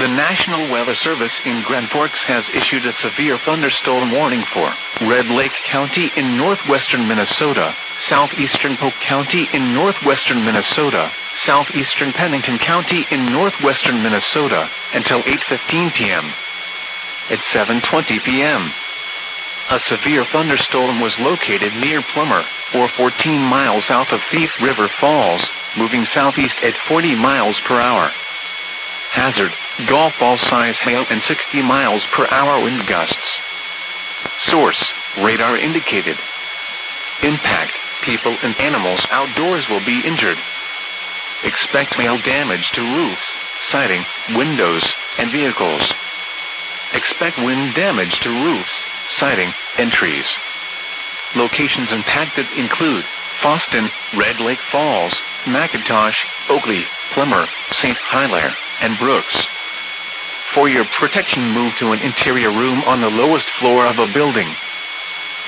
The National Weather Service in Grand Forks has issued a severe thunderstorm warning for Red Lake County in northwestern Minnesota, southeastern Polk County in northwestern Minnesota, southeastern Pennington County in northwestern Minnesota, until 8:15 p.m. At 7:20 p.m., a severe thunderstorm was located near Plummer, or 14 miles south of Thief River Falls, moving southeast at 40 miles per hour. Hazard, golf ball size hail and 60 miles per hour wind gusts. Source, radar indicated. Impact, people and animals outdoors will be injured. Expect hail damage to roofs, siding, windows, and vehicles. Expect wind damage to roofs, siding, and trees. Locations impacted include Fosston, Red Lake Falls, McIntosh, Oakley, Plummer, St. Hilaire, and Brooks. For your protection, move to an interior room on the lowest floor of a building.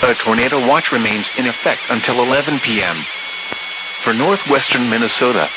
A tornado watch remains in effect until 11 p.m. For northwestern Minnesota,